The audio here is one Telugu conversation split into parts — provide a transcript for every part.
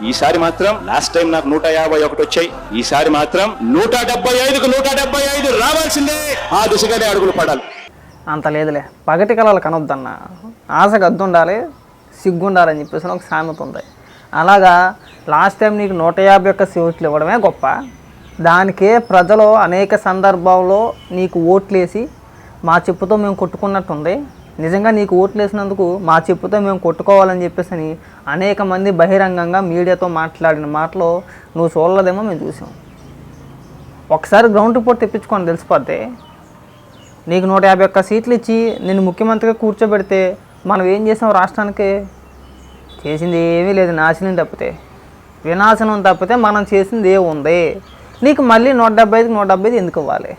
ఈసారి మాత్రం లాస్ట్ టైం నాకు 151 వచ్చాయి, ఈసారి మాత్రం 175కు 175 రావాల్సిందే. ఆ దిశగానే అడుగులు పడాలి. అంత లేదులే, పగటి కళలు కనొద్దన్న, ఆశకు అద్దుండాలి, సిగ్గుండాలని చెప్పేసి ఒక సామెత ఉంది. అలాగా లాస్ట్ టైం నీకు 151 సీట్లు ఇవ్వడమే గొప్ప. దానికే ప్రజలు అనేక సందర్భాల్లో నీకు ఓట్లేసి మా చెప్పుతో మేము కొట్టుకున్నట్టుంది. నిజంగా నీకు ఓట్లు వేసినందుకు మా చెప్పుతో మేము కొట్టుకోవాలని చెప్పేసి అనేక మంది బహిరంగంగా మీడియాతో మాట్లాడిన మాటలు నువ్వు చూడలేదేమో మేము చూసాం. ఒకసారి గ్రౌండ్ రిపోర్ట్ తెప్పించుకొని తెలిసిపోతే, నీకు 151 సీట్లు ఇచ్చి నిన్ను ముఖ్యమంత్రిగా కూర్చోబెడితే మనం ఏం చేసాం? రాష్ట్రానికి చేసింది ఏమీ లేదు, నాశనం తప్పితే, వినాశనం తప్పితే మనం చేసింది ఏముంది? నీకు మళ్ళీ 175కి 175 ఎందుకు ఇవ్వాలి?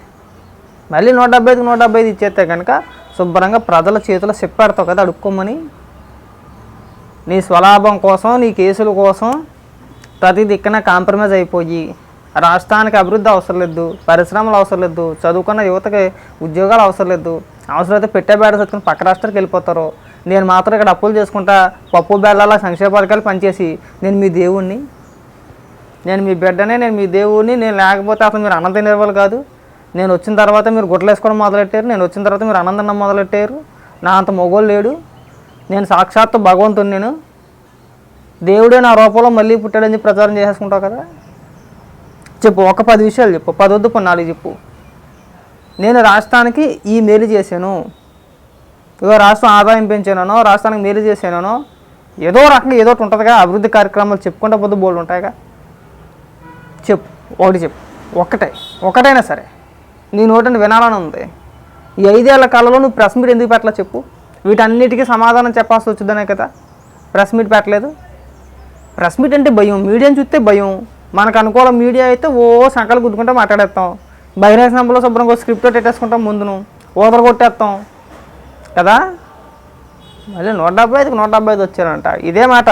మళ్ళీ 175కి 175 ఇచ్చేస్తే కనుక శుభ్రంగా ప్రజల చేతిలో చెప్పాడుతావు కదా అడుక్కోమని. నీ స్వలాభం కోసం, నీ కేసుల కోసం ప్రతి దిక్కున కాంప్రమైజ్ అయిపోయి రాష్ట్రానికి అభివృద్ధి అవసరం లేదు, పరిశ్రమలు అవసరం లేదు, చదువుకున్న యువతకి ఉద్యోగాలు అవసరం లేదు, అవసరమైతే పెట్టేబేడ చదువుకుని పక్క రాష్ట్రానికి వెళ్ళిపోతారు. నేను మాత్రం ఇక్కడ అప్పులు చేసుకుంటా పప్పు బేళ్ళ సంక్షేమ పథకాలు పనిచేసి నేను మీ దేవుణ్ణి, నేను మీ బిడ్డనే, నేను మీ దేవుణ్ణి, నేను లేకపోతే అసలు మీరు అన్నం తినేవాళ్ళు కాదు. నేను వచ్చిన తర్వాత మీరు గుడ్డలు వేసుకోవడం మొదలెట్టారు, నేను వచ్చిన తర్వాత మీరు అన్నం మొదలెట్టారు. నా అంత మొగోళ్ళు లేడు, నేను సాక్షాత్తు భగవంతుని, నేను దేవుడే నా రూపంలో మళ్ళీ పుట్టాడని చెప్పి ప్రచారం చేసేసుకుంటావు కదా. చెప్పు, ఒక 10 విషయాలు చెప్పు, 10 వద్దు 4 చెప్పు. నేను రాష్ట్రానికి ఈ మేలు చేశాను, ఇదో రాష్ట్రం ఆదాయం పెంచానో, రాష్ట్రానికి మేలు చేశానో, ఏదో రకంగా ఏదో ఒకటి ఉంటుందిగా. అభివృద్ధి కార్యక్రమాలు చెప్పుకుంటే పొద్దు బోల్డ్ ఉంటాయిగా. చెప్పు, ఒకటి చెప్పు, ఒకటైనా సరే నీ నోటిని వినాలని ఉంది. ఈ 5 ఏళ్ల కాలంలో నువ్వు ప్రెస్ మీట్ ఎందుకు పెట్టలే చెప్పు? వీటన్నిటికీ సమాధానం చెప్పాల్సి వచ్చిందనే కదా ప్రెస్ మీట్ పెట్టలేదు. ప్రెస్ మీట్ అంటే భయం, మీడియాని చూస్తే భయం. మనకు అనుకూల మీడియా అయితే సంకలు గుద్దుకుంటే మాట్లాడేస్తాం, బహిరంగ సభలో శుభ్రంగా స్క్రిప్ట్ పెట్టేసుకుంటాం, ముందును ఓదర కొట్టేస్తాం కదా. మళ్ళీ 175కి 175 వచ్చారంట. ఇదే మాట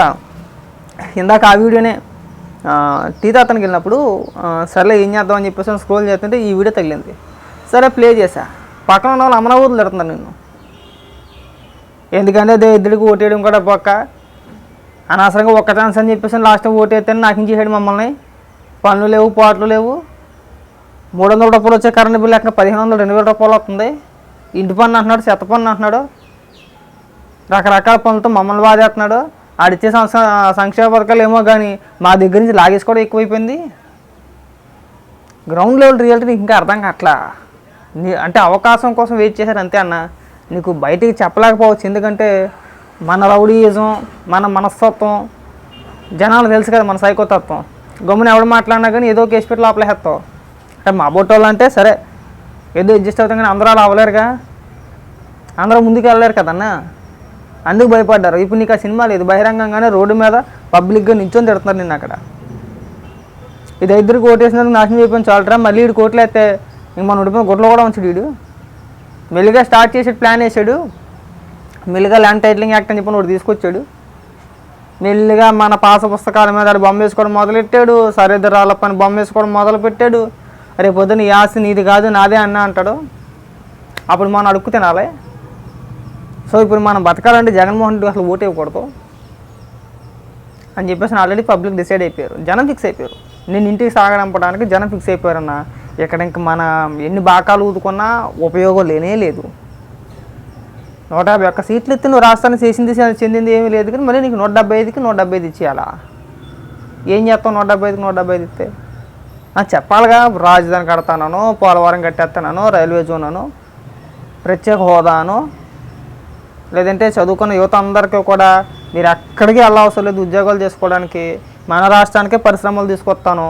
ఇందాక ఆ వీడియోనే టీ తాతనికి వెళ్ళినప్పుడు సర్లే ఏం చేద్దామని చెప్పేసి స్క్రోల్ చేస్తుంటే ఈ వీడియో తగిలింది. సరే ప్లే చేశా. పక్కన ఉన్న వాళ్ళు అమరా ఊర్లు తిడుతున్నారు నిన్ను. ఎందుకంటే ఇద్దరికి ఓటేయడం కూడా పక్క అనవసరంగా ఒక్క ఛాన్స్ అని చెప్పేసి లాస్ట్ ఓటేస్తాను నాకు ఇంచేసాడు మమ్మల్ని. పనులు లేవు, పాటలు లేవు. 300 రూపాయలు వచ్చే కరెంట్ బిల్లు ఎక్కడ 1500 2000 రూపాయలు వస్తుంది. ఇంటి పన్ను అంటున్నాడు, చెత్త పన్ను అంటున్నాడు, రకరకాల పనులతో మమ్మల్ని బాధేస్తున్నాడు. ఆడిచ్చే సంక్షేమ పథకాలు ఏమో కానీ మా దగ్గర నుంచి లాగేసుకోవడం ఎక్కువైపోయింది. గ్రౌండ్ లెవెల్ రియాలిటీ నీకు ఇంకా అర్థం కావట్లా. అంటే అవకాశం కోసం వెయిట్ చేశారు అంతే అన్న. నీకు బయటికి చెప్పలేకపోవచ్చు, ఎందుకంటే మన రౌడీయిజం, మన మనస్తత్వం జనాలు తెలుసు కదా, మన సైకోతత్వం. గమ్మున ఎవడు మాట్లాడినా కానీ ఏదో కేసు పెట్టి లోపలేస్తావు. అంటే మా బొట్టోళ్ళు అంటే సరే ఏదో అడ్జస్ట్ అవుతాం, కానీ అందరూ అలా అవ్వలేరుగా, అందరూ ముందుకు వెళ్ళలేరు కదన్నా, అందుకు భయపడ్డారు. ఇప్పుడు నీకు ఆ సినిమా లేదు, బహిరంగంగానే రోడ్డు మీద పబ్లిక్గా నించొని తిడుతున్నారు నిన్ను అక్కడ. ఇది ఇద్దరికి ఓటేసినందుకు నాశనం అయిపోయింది చాలరా, మళ్ళీ వీడు కోట్లు అయితే ఇంక మన ఉడిపోయిన గుడ్లు కూడా ఉంచాడు. వీడు మెల్లిగా స్టార్ట్ చేసి ప్లాన్ వేసాడు, మెల్లిగా ల్యాండ్ టైటిలింగ్ యాక్ట్ అని చెప్పి ఒకటి తీసుకొచ్చాడు. మెల్లిగా మన పాస పుస్తకాల మీద అది బొమ్మ వేసుకోవడం మొదలెట్టాడు, సరిద్దరాళ్ళ పని బొమ్మ వేసుకోవడం మొదలు పెట్టాడు. రేపు పొద్దున్న ఈ ఆస్తి నీది కాదు నాదే అన్నా అంటాడు. అప్పుడు మనం అడుక్కు తినాలి. సో ఇప్పుడు మనం బతకాలంటే జగన్మోహన్ రెడ్డి అసలు ఓటు ఇవ్వకూడదు అని చెప్పేసి ఆల్రెడీ పబ్లిక్ డిసైడ్ అయిపోయారు, జనం ఫిక్స్ అయిపోయారు. నేను ఇంటికి సాగడంపడానికి జనం ఫిక్స్ అయిపోయారన్న. ఇక్కడ ఇంక మన ఎన్ని బాకాలు ఊదుకున్నా ఉపయోగం లేనే లేదు. 151 సీట్లు ఇస్తే నువ్వు రాష్ట్రాన్ని చెందింది ఏమీ లేదు, కానీ మళ్ళీ నీకు 175కి 175 ఇచ్చేయాలా? ఏం చేస్తావు 175కి 175 ఇస్తే? చెప్పాలిగా, రాజధాని కడతానో, పోలవరం కట్టేస్తానో, రైల్వే జోన్ అనో, ప్రత్యేక హోదానో, లేదంటే చదువుకున్న యువత అందరికీ కూడా మీరు ఎక్కడికి వెళ్ళవసరం లేదు, ఉద్యోగాలు చేసుకోవడానికి మన రాష్ట్రానికే పరిశ్రమలు తీసుకొస్తాను,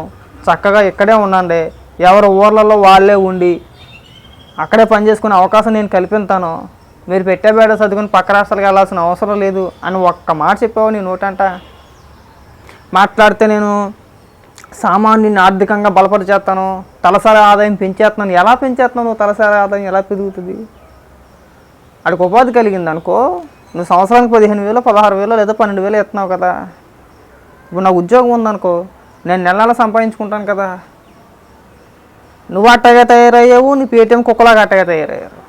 చక్కగా ఇక్కడే ఉండండి, ఎవరు ఊర్లలో వాళ్ళే ఉండి అక్కడే పని చేసుకునే అవకాశం నేను కల్పిస్తాను, మీరు పెట్టేబేడ చదువుకుని పక్క రాష్ట్రాలకు వెళ్ళాల్సిన అవసరం లేదు అని ఒక్క మాట చెప్పావు నీ నోటంట. మాట్లాడితే నేను సామాన్యుని ఆర్థికంగా బలపరిచేస్తాను, తలసరి ఆదాయం పెంచేస్తున్నాను. ఎలా పెంచేస్తున్నావు నువ్వు? తలసరి ఆదాయం ఎలా పెరుగుతుంది? అడికి ఉపాధి కలిగింది అనుకో, నువ్వు సంవత్సరానికి 15,000 16,000 లేదా 12,000 ఇస్తున్నావు కదా. ఇప్పుడు నాకు ఉద్యోగం ఉందనుకో, నేను నెల సంపాదించుకుంటాను కదా. నువ్వు అట్టగా తయారయ్యావు, నీ పేటీఎం కుక్కలాగా అట్టగా తయారయ్యారు.